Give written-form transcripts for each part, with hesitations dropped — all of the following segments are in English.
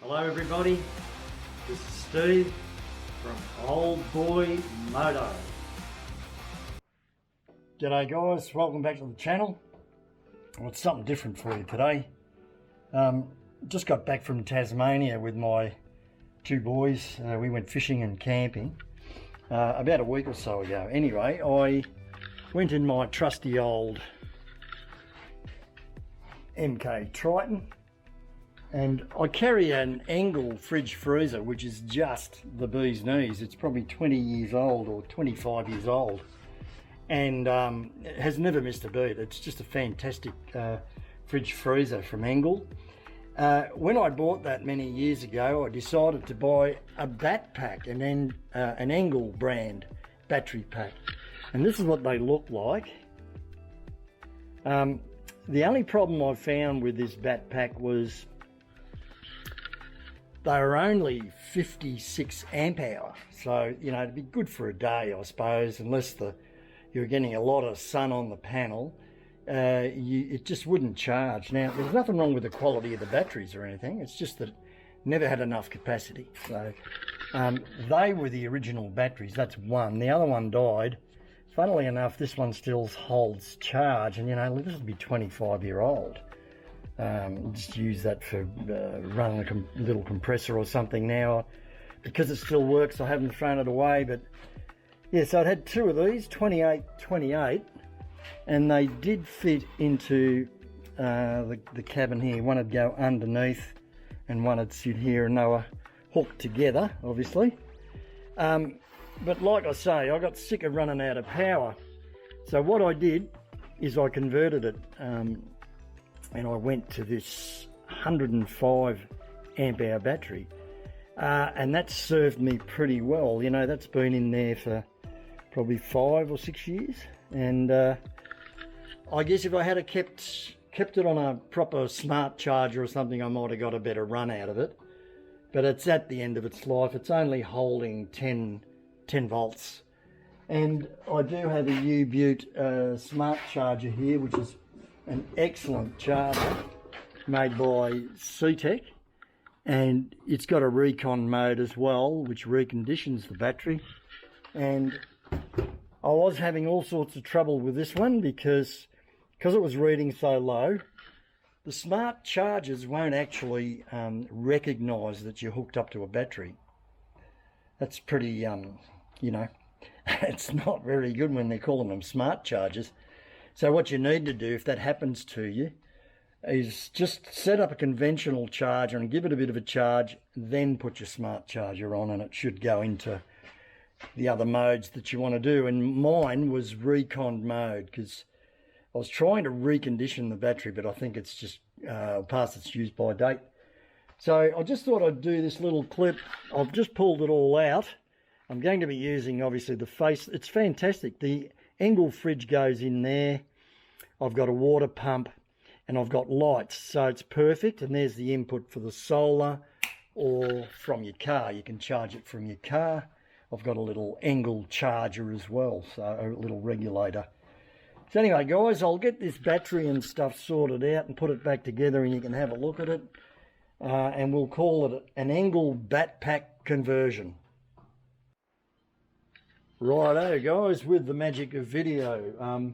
Hello everybody, this is Steve from Old Boy Moto. G'day guys, welcome back to the channel. Well, it's something different for you today. Just got back from Tasmania with my two boys. We went fishing and camping about a week or so ago. Anyway, I went in my trusty old MK Triton, and I carry an Engel fridge freezer which is just the bee's knees. It's probably 20 years old or 25 years old, and it has never missed a beat. It's just a fantastic fridge freezer from Engel. When I bought that many years ago, I decided to buy a Batt pack, an Engel brand battery pack, and this is what they look like. The only problem I found with this Batt pack was they were only 56 amp hour, so you know, it'd be good for a day, I suppose, unless you're getting a lot of sun on the panel. It just wouldn't charge. Now, there's nothing wrong with the quality of the batteries or anything, it's just that it never had enough capacity. So they were the original batteries. That's one. The other one died. Funnily enough, this one still holds charge, and you know, this would be 25-year-old. Just use that for running a little compressor or something now. Because it still works, I haven't thrown it away. But yeah, so it had two of these, 28, and they did fit into the cabin here. One would go underneath and one would sit here, and they were hooked together, obviously. But like I say, I got sick of running out of power. So what I did is I converted it, and I went to this 105 amp hour battery, and that served me pretty well. You know, that's been in there for probably 5 or 6 years, and I guess if I had kept it on a proper smart charger or something, I might have got a better run out of it. But it's at the end of its life. It's only holding 10 volts, and I do have a U-Butte smart charger here, which is an excellent charger made by C-Tech, and it's got a recon mode as well, which reconditions the battery. And I was having all sorts of trouble with this one because it was reading so low. The smart chargers won't actually recognize that you're hooked up to a battery. That's pretty, you know, it's not very good when they're calling them smart chargers. So what you need to do, if that happens to you, is just set up a conventional charger and give it a bit of a charge, then put your smart charger on, and it should go into the other modes that you want to do. And mine was recon mode, because I was trying to recondition the battery, but I think it's just past its use by date. So I just thought I'd do this little clip. I've just pulled it all out. I'm going to be using, obviously, the face. It's fantastic. The Engel fridge goes in there. I've got a water pump, and I've got lights, so it's perfect. And there's the input for the solar, or from your car. You can charge it from your car. I've got a little Engel charger as well, so a little regulator. So anyway, guys, I'll get this battery and stuff sorted out and put it back together, and you can have a look at it. And we'll call it an Engel Batt pack conversion. Righto, guys, with the magic of video.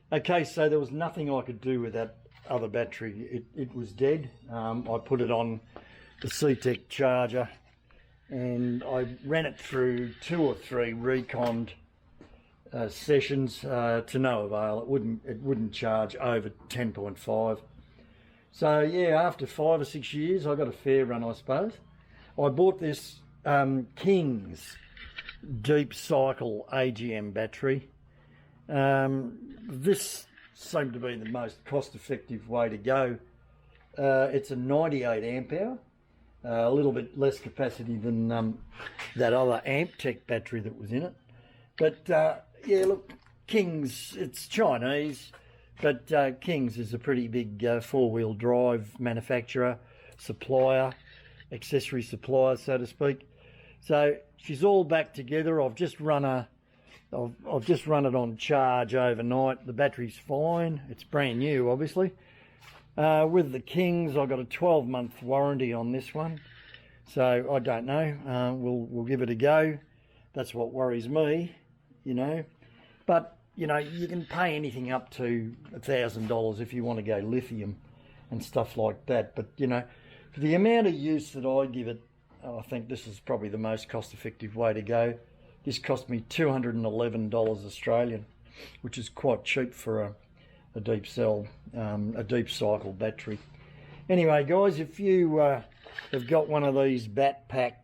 Okay, so there was nothing I could do with that other battery. It was dead. I put it on the C-Tech charger, and I ran it through 2 or 3 reconned sessions to no avail. It wouldn't charge over 10.5. So yeah, after 5 or 6 years, I got a fair run, I suppose. I bought this King's deep cycle AGM battery. This seemed to be the most cost-effective way to go. It's a 98 amp hour, a little bit less capacity than that other Amptech battery that was in it. But yeah, look, King's, it's Chinese, but King's is a pretty big 4-wheel drive manufacturer, supplier, accessory supplier, so to speak. So she's all back together. I've just run it on charge overnight. The battery's fine. It's brand new, obviously. With the Kings, I got a 12-month warranty on this one. So I don't know. We'll give it a go. That's what worries me, you know. But you know, you can pay anything up to $1,000 if you want to go lithium and stuff like that. But you know, for the amount of use that I give it, I think this is probably the most cost-effective way to go. This cost me $211 Australian, which is quite cheap for a deep cell, a deep cycle battery. Anyway, guys, if you have got one of these Batt pack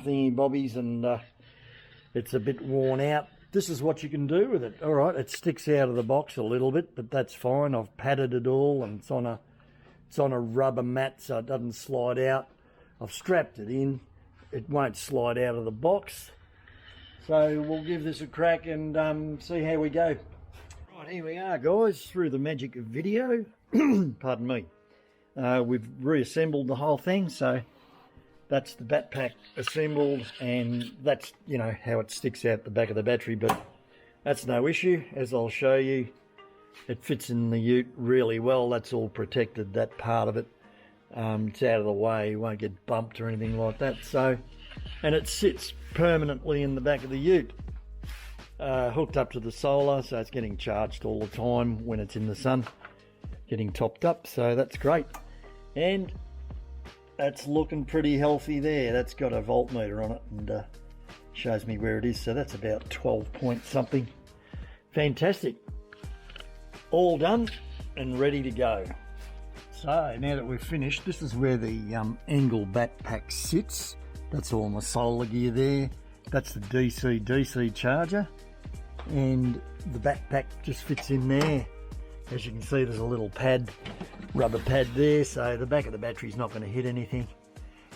thingy bobbies and it's a bit worn out, this is what you can do with it. All right, it sticks out of the box a little bit, but that's fine. I've padded it all, and it's on a rubber mat so it doesn't slide out. I've strapped it in. It won't slide out of the box. So we'll give this a crack and see how we go. Right, here we are, guys, through the magic of video. Pardon me. We've reassembled the whole thing, so that's the Batt pack assembled, and that's, you know, how it sticks out the back of the battery, but that's no issue, as I'll show you. It fits in the ute really well. That's all protected, that part of it. It's out of the way, you won't get bumped or anything like that. So, and it sits permanently in the back of the ute, hooked up to the solar, so it's getting charged all the time when it's in the sun, getting topped up, so that's great. And that's looking pretty healthy there. That's got a voltmeter on it and shows me where it is, so that's about 12 point something. Fantastic. All done and ready to go. So now that we've finished, this is where the Engel Bat pack sits. That's all my solar gear there. That's the DC charger, and the Batt pack just fits in there. As you can see, there's a little pad, rubber pad there, so the back of the battery's not going to hit anything.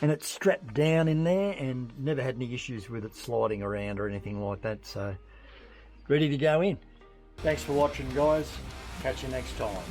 And it's strapped down in there, and never had any issues with it sliding around or anything like that. So ready to go in. Thanks for watching, guys. Catch you next time.